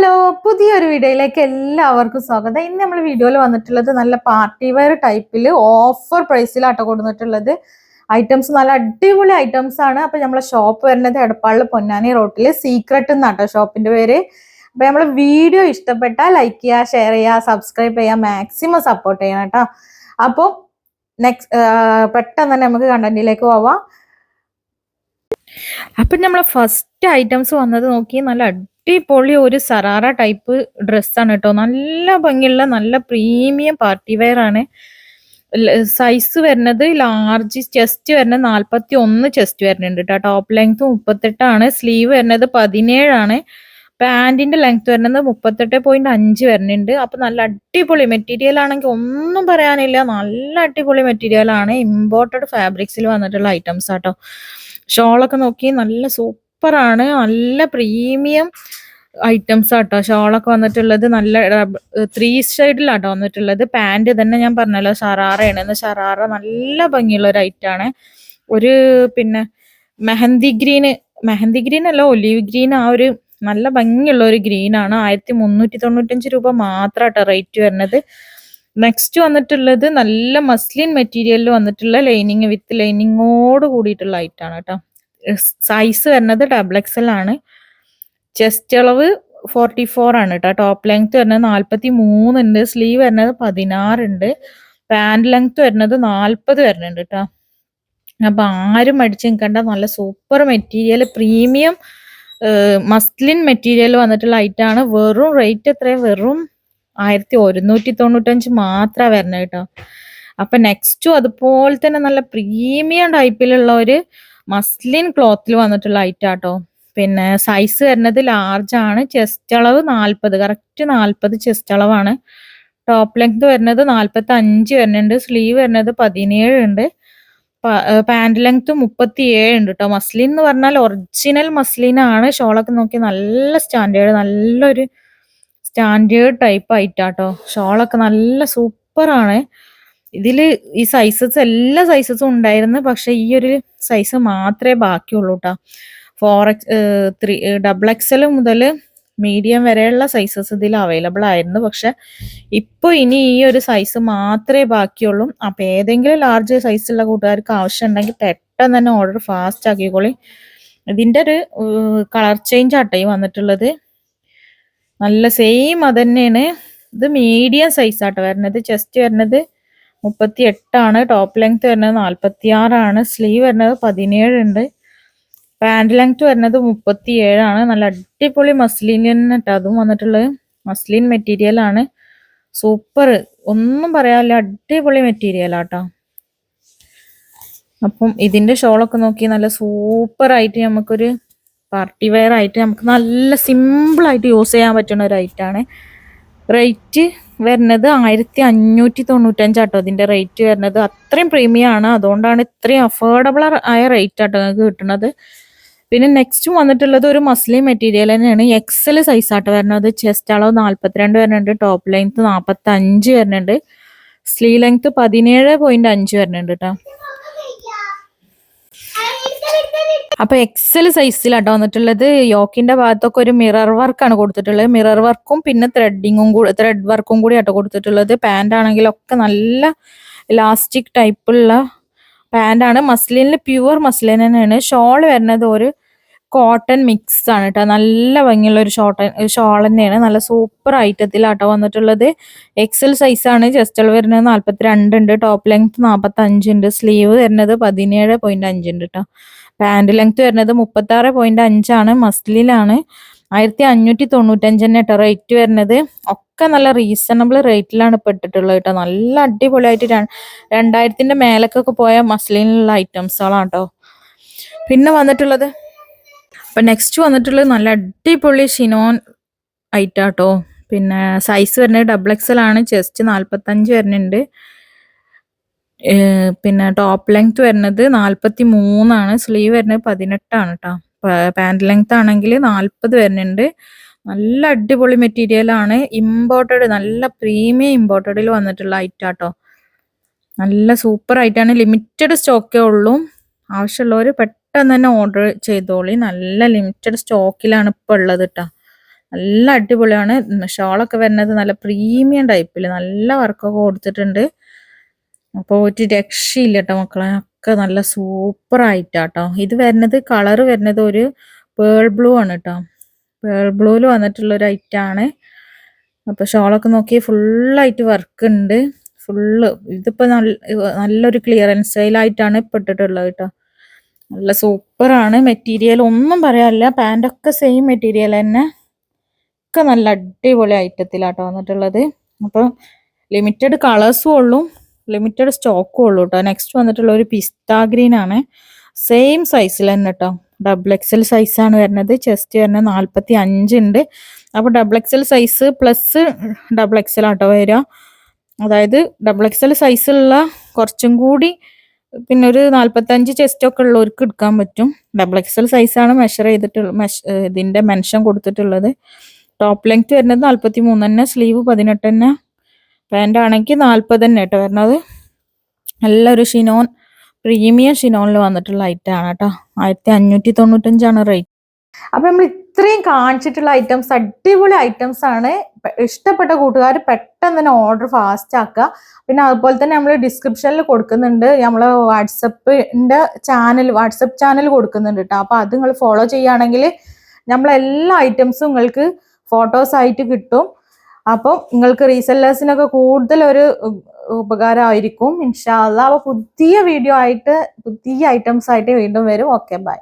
Hello, പുതിയൊരു വീഡിയോയിലേക്ക് എല്ലാവർക്കും സ്വാഗതം. ഇന്ന് നമ്മൾ വീഡിയോയിൽ വന്നിട്ടുള്ളത് നല്ല പാർട്ടി വെയർ ടൈപ്പിൽ ഓഫർ പ്രൈസിലാട്ടോ കൊടുത്തിട്ടുള്ളത് ഐറ്റംസ്. നല്ല അടിപൊളി ഐറ്റംസ് ആണ്. അപ്പൊ നമ്മളെ ഷോപ്പ് വരുന്നത് എടപ്പാളിൽ പൊന്നാനി റോട്ടിൽ സീക്രട്ട് എന്നാട്ടോ ഷോപ്പിന്റെ പേര്. അപ്പൊ നമ്മളെ വീഡിയോ ഇഷ്ടപ്പെട്ടാൽ ലൈക്ക് ചെയ്യുക, ഷെയർ ചെയ്യുക, സബ്സ്ക്രൈബ് ചെയ്യുക, മാക്സിമം സപ്പോർട്ട് ചെയ്യണം കേട്ടോ. അപ്പോൾ പെട്ടെന്ന് തന്നെ നമുക്ക് കണ്ടന്റിലേക്ക് പോവാം. അപ്പം നമ്മളെ ഫസ്റ്റ് ഐറ്റംസ് വന്നത് നോക്കി, നല്ല അടിപൊളി ഒരു സറാറ ടൈപ്പ് ഡ്രസ്സാണ് കേട്ടോ. നല്ല ഭംഗിയുള്ള നല്ല പ്രീമിയം പാർട്ടി വെയർ ആണ്. സൈസ് വരുന്നത് ലാർജ്, ചെസ്റ്റ് വരുന്നത് 41 ചെസ്റ്റ് വരുന്നുണ്ട് കേട്ടോ. ടോപ്പ് ലെങ്ത് 38 സ്ലീവ് വരുന്നത് 17 പാന്റിന്റെ ലെങ്ത് വരുന്നത് 38.5 വരുന്നുണ്ട്. അപ്പൊ നല്ല അടിപൊളി മെറ്റീരിയൽ ആണെങ്കിൽ ഒന്നും പറയാനില്ല, നല്ല അടിപൊളി മെറ്റീരിയൽ ആണ്. ഇമ്പോർട്ടഡ് ഫാബ്രിക്സിൽ വന്നിട്ടുള്ള ഐറ്റംസ് ആട്ടോ. ഷോളൊക്കെ നോക്കി നല്ല സൂപ്പറാണ്, നല്ല പ്രീമിയം ഐറ്റംസ് ആട്ടോ. ഷോളൊക്കെ വന്നിട്ടുള്ളത് നല്ല 3 സൈഡിലാട്ടോ വന്നിട്ടുള്ളത്. പാന്റ് തന്നെ ഞാൻ പറഞ്ഞല്ലോ ഷറാറയാണ്. ഷറാറ നല്ല ഭംഗിയുള്ള ഒരു ഐറ്റാണ്. ഒരു പിന്നെ മെഹന്തി ഗ്രീൻ അല്ല, ഒലീവ് ഗ്രീൻ, ആ ഒരു നല്ല ഭംഗിയുള്ള ഒരു ഗ്രീൻ ആണ്. 1395 രൂപ മാത്രമാട്ടോ റേറ്റ് വരുന്നത്. നെക്സ്റ്റ് വന്നിട്ടുള്ളത് നല്ല മസ്ലിൻ മെറ്റീരിയലിൽ വന്നിട്ടുള്ള ലൈനിങ് വിത്ത് ലൈനിങ്ങോട് കൂടിയിട്ടുള്ള ഐറ്റാണ് കേട്ടോ. സൈസ് വരുന്നത് XXL ആണ്. ചെസ്റ്റ് അളവ് 44 ആണ് കേട്ടോ. ടോപ്പ് ലെങ്ത് വരുന്നത് 43 ഉണ്ട്. സ്ലീവ് വരുന്നത് 16 ഉണ്ട്. പാന്റ് ലെങ്ത് വരുന്നത് 40 വരുന്നുണ്ട് കേട്ടോ. അപ്പൊ ആരും മടിച്ച് നിൽക്കണ്ട, നല്ല super material, premium muslin material വന്നിട്ടുള്ള ഐറ്റാണ്. വെറും റേറ്റ് എത്രയാണ്? വെറും 1195 മാത്രമാണ് വരുന്നത് കേട്ടോ. അപ്പൊ നെക്സ്റ്റും അതുപോലെ തന്നെ നല്ല പ്രീമിയം ടൈപ്പിലുള്ള ഒരു മസ്ലിൻ ക്ലോത്തിൽ വന്നിട്ടുള്ള ഐറ്റാട്ടോ. പിന്നെ സൈസ് വരുന്നത് ലാർജ് ആണ്. ചെസ്റ്റ് അളവ് 40, കറക്റ്റ് 40 ചെസ്റ്റ് അളവാണ്. ടോപ്പ് ലെങ്ത് വരുന്നത് 45 വരുന്നുണ്ട്. സ്ലീവ് വരുന്നത് 17 ഉണ്ട്. പാന്റ് ലെങ്ത് 37 ഉണ്ട് കേട്ടോ. മസ്ലിൻ എന്ന് പറഞ്ഞാൽ ഒറിജിനൽ മസ്ലിൻ ആണ്. ഷോളൊക്കെ നോക്കി നല്ല സ്റ്റാൻഡേർഡ്, നല്ലൊരു സ്റ്റാൻഡേർഡ് ടൈപ്പ് ആയിട്ടാട്ടോ. ഷോളൊക്കെ നല്ല സൂപ്പറാണ്. ഇതില് ഈ സൈസസ് എല്ലാ സൈസസും ഉണ്ടായിരുന്നു, പക്ഷെ ഈ ഒരു സൈസ് മാത്രമേ ബാക്കിയുള്ളൂ കേട്ടോ. 3XL മുതൽ മീഡിയം വരെയുള്ള സൈസസ് ഇതിൽ അവൈലബിൾ ആയിരുന്നു. പക്ഷെ ഇപ്പോൾ ഇനി ഈ ഒരു സൈസ് മാത്രമേ ബാക്കിയുള്ളൂ. അപ്പോൾ ഏതെങ്കിലും ലാർജ് സൈസുള്ള കൂട്ടുകാർക്ക് ആവശ്യം ഉണ്ടെങ്കിൽ പെട്ടെന്ന് തന്നെ ഓർഡർ ഫാസ്റ്റ് ആക്കിക്കോളി. ഇതിൻ്റെ ഒരു കളർ ചേഞ്ച് ആട്ടോ ഈ വന്നിട്ടുള്ളത്. നല്ല സെയിം അത് തന്നെയാണ്. ഇത് മീഡിയം സൈസ് ആട്ടോ വരുന്നത്. ചെസ്റ്റ് വരുന്നത് 38 ടോപ്പ് ലെങ്ത് വരുന്നത് 46 സ്ലീവ് വരുന്നത് 17 ഉണ്ട്. പാന്റ് ലെങ്ത് വരുന്നത് 37 നല്ല അടിപൊളി മസ്ലിൻ കേട്ടോ അതും വന്നിട്ടുള്ളത്. മസ്ലിൻ മെറ്റീരിയൽ ആണ്. സൂപ്പർ, ഒന്നും പറയാനില്ല, അടിപൊളി മെറ്റീരിയൽ ആട്ടോ. അപ്പം ഇതിന്റെ ഷോളൊക്കെ നോക്കി നല്ല സൂപ്പർ ആയിട്ട് നമുക്കൊരു പാർട്ടി വെയർ ആയിട്ട് നമുക്ക് നല്ല സിമ്പിൾ ആയിട്ട് യൂസ് ചെയ്യാൻ പറ്റുന്ന ഒരു ഐറ്റാണ്. റേറ്റ് വരുന്നത് 1595 ആട്ടോ ഇതിന്റെ റേറ്റ് വരുന്നത്. അത്രയും പ്രീമിയം ആണ്, അതുകൊണ്ടാണ് ഇത്രയും അഫോർഡബിൾ ആയ റേറ്റ് ആട്ടോ നിങ്ങൾക്ക് കിട്ടുന്നത്. പിന്നെ നെക്സ്റ്റ് വന്നിട്ടുള്ളത് ഒരു മസ്ലിൻ മെറ്റീരിയൽ തന്നെയാണ്. XL സൈസ് ആട്ടോ വരുന്നത്. ചെസ്റ്റ് അളവ് 42 വരുന്നുണ്ട്. ടോപ്പ് ലെങ്ത് 45 വരുന്നുണ്ട്. സ്ലീവ് ലെങ്ത് 17.5 വരുന്നുണ്ട് കേട്ടോ. അപ്പൊ XL സൈസിലാട്ടോ വന്നിട്ടുള്ളത്. യോക്കിന്റെ ഭാഗത്തൊക്കെ ഒരു മിറർ വർക്കാണ് കൊടുത്തിട്ടുള്ളത്. മിറർ വർക്കും പിന്നെ ത്രെഡ് വർക്കും കൂടി ആട്ടോ കൊടുത്തിട്ടുള്ളത്. പാന്റ് ആണെങ്കിലൊക്കെ നല്ല ഇലാസ്റ്റിക് ടൈപ്പുള്ള പാന്റാണ്. മസ്ലിനിൽ പ്യുവർ മസ്ലിൻ തന്നെയാണ്. ഷോൾ വരുന്നത് ഒരു കോട്ടൺ മിക്സ് ആണ് കേട്ടോ. നല്ല ഭംഗിയുള്ള ഒരു ഷോൾ തന്നെയാണ്. നല്ല സൂപ്പർ ഐറ്റത്തിലാട്ടോ വന്നിട്ടുള്ളത്. XL സൈസാണ്. ചെസ്റ്റ് അളവ് വരുന്നത് 42 ഉണ്ട്. ടോപ്പ് ലെങ്ത് 45 ഉണ്ട്. സ്ലീവ് വരുന്നത് 17.5 ഉണ്ട് കേട്ടോ. പാന്റ് ലെങ്ത് വരുന്നത് 36.5 മസ്ലിലാണ്. 1595 തന്നെ കേട്ടോ റേറ്റ് വരുന്നത്. ഒക്കെ നല്ല റീസണബിൾ റേറ്റിലാണ് ഇപ്പൊ ഇട്ടിട്ടുള്ളത് കേട്ടോ. നല്ല അടിപൊളിയായിട്ട് 2000ന്റെ മേലക്കൊക്കെ പോയ മസ്ലിനുള്ള ഐറ്റംസുകളാണ് കേട്ടോ. പിന്നെ വന്നിട്ടുള്ളത് നെക്സ്റ്റ് വന്നിട്ടുള്ളത് നല്ല അടിപൊളി ഷിനോൺ ഐറ്റാട്ടോ. പിന്നെ സൈസ് വരുന്നത് XXL ആണ്. ചെസ്റ്റ് 45 വരുന്നുണ്ട്. പിന്നെ ടോപ്പ് ലെങ്ത് വരുന്നത് 43 സ്ലീവ് വരുന്നത് 18 കേട്ടോ. പാന്റ് ലെങ്ത് ആണെങ്കിൽ 40 വരുന്നുണ്ട്. നല്ല അടിപൊളി മെറ്റീരിയൽ ആണ്. ഇമ്പോർട്ടഡ്, നല്ല പ്രീമിയം ഇമ്പോർട്ടഡിൽ വന്നിട്ടുള്ള ഐറ്റാട്ടോ. നല്ല സൂപ്പർ ആയിട്ടാണ്. ലിമിറ്റഡ് സ്റ്റോക്കേ ഉള്ളൂ. ആവശ്യമുള്ളവർ പെട്ടെന്ന് തന്നെ ഓർഡർ ചെയ്തോളി. നല്ല ലിമിറ്റഡ് സ്റ്റോക്കിലാണ് ഇപ്പോൾ ഉള്ളത് കേട്ടോ. നല്ല അടിപൊളിയാണ്. ഷോളൊക്കെ വരുന്നത് നല്ല പ്രീമിയം ടൈപ്പിൽ നല്ല വർക്കൊക്കെ കൊടുത്തിട്ടുണ്ട്. അപ്പോൾ ഒരു രക്ഷയില്ല കേട്ടോ മക്കളെ, ഒക്കെ നല്ല സൂപ്പർ ആയിട്ടാട്ടോ. ഇത് വരുന്നത് കളറ് വരുന്നത് ഒരു പേൾ ബ്ലൂ ആണ് കേട്ടോ. പേൾ ബ്ലൂവിൽ വന്നിട്ടുള്ള ഒരു ഐറ്റാണ്. അപ്പോൾ ഷോളൊക്കെ നോക്കി ഫുള്ളായിട്ട് വർക്ക് ഉണ്ട്. ഫുള്ള് ഇതിപ്പോൾ നല്ലൊരു ക്ലിയറൻസ് സെയിലായിട്ടാണ് ഇപ്പോൾ ഇട്ടിട്ടുള്ളത് കേട്ടോ. നല്ല സൂപ്പറാണ്. മെറ്റീരിയൽ ഒന്നും പറയാനില്ല. പാൻറ്റൊക്കെ സെയിം മെറ്റീരിയൽ തന്നെ, ഒക്കെ നല്ല അടിപൊളി ഐറ്റത്തിലാട്ടോ വന്നിട്ടുള്ളത്. അപ്പോൾ ലിമിറ്റഡ് കളേഴ്സും ഉള്ളൂ, ലിമിറ്റഡ് സ്റ്റോക്കും ഉള്ളൂ കേട്ടോ. നെക്സ്റ്റ് വന്നിട്ടുള്ള ഒരു പിസ്ത ഗ്രീൻ ആണ്. സെയിം സൈസിൽ തന്നെ കേട്ടോ. XXL സൈസാണ് വരുന്നത്. ചെസ്റ്റ് വരുന്നത് 45 ഉണ്ട്. അപ്പോൾ XXL സൈസ് പ്ലസ് XXL ആട്ടോ വരിക. അതായത് XXL സൈസുള്ള കുറച്ചും കൂടി പിന്നെ ഒരു 45 ചെസ്റ്റൊക്കെ ഉള്ളവർക്ക് എടുക്കാൻ പറ്റും. XXL സൈസാണ് മെഷർ ചെയ്തിട്ടുള്ള ഇതിൻ്റെ മെൻഷൻ കൊടുത്തിട്ടുള്ളത്. ടോപ്പ് ലെങ്ത് വരുന്നത് 43 തന്നെ, സ്ലീവ് 18 തന്നെ, പാൻ്റ് ആണെങ്കിൽ 40 തന്നെ കേട്ടോ വരുന്നത്. നല്ലൊരു ഷിനോൺ, പ്രീമിയം ഷിനോണിൽ വന്നിട്ടുള്ള ഐറ്റമാണ് കേട്ടോ. 1595 റേറ്റ്. അപ്പം നമ്മൾ ഇത്രയും കാണിച്ചിട്ടുള്ള ഐറ്റംസ് അടിപൊളി ഐറ്റംസ് ആണ്. ഇഷ്ടപ്പെട്ട കൂട്ടുകാർ പെട്ടെന്ന് തന്നെ ഓർഡർ ഫാസ്റ്റ് ആക്കുക. പിന്നെ അതുപോലെ തന്നെ നമ്മൾ ഡിസ്ക്രിപ്ഷനിൽ കൊടുക്കുന്നുണ്ട്, നമ്മൾ വാട്സപ്പ് ചാനൽ കൊടുക്കുന്നുണ്ട് കേട്ടോ. അപ്പോൾ അത് നിങ്ങൾ ഫോളോ ചെയ്യുകയാണെങ്കിൽ നമ്മളെല്ലാ ഐറ്റംസും നിങ്ങൾക്ക് ഫോട്ടോസ് ആയിട്ട് കിട്ടും. അപ്പം നിങ്ങൾക്ക് റീസെല്ലേഴ്സിനൊക്കെ കൂടുതലൊരു ഉപകാരമായിരിക്കും ഇൻഷാ അല്ലാഹ്. അപ്പോൾ പുതിയ വീഡിയോ ആയിട്ട് പുതിയ ഐറ്റംസ് ആയിട്ട് വീണ്ടും വരും. Okay, by.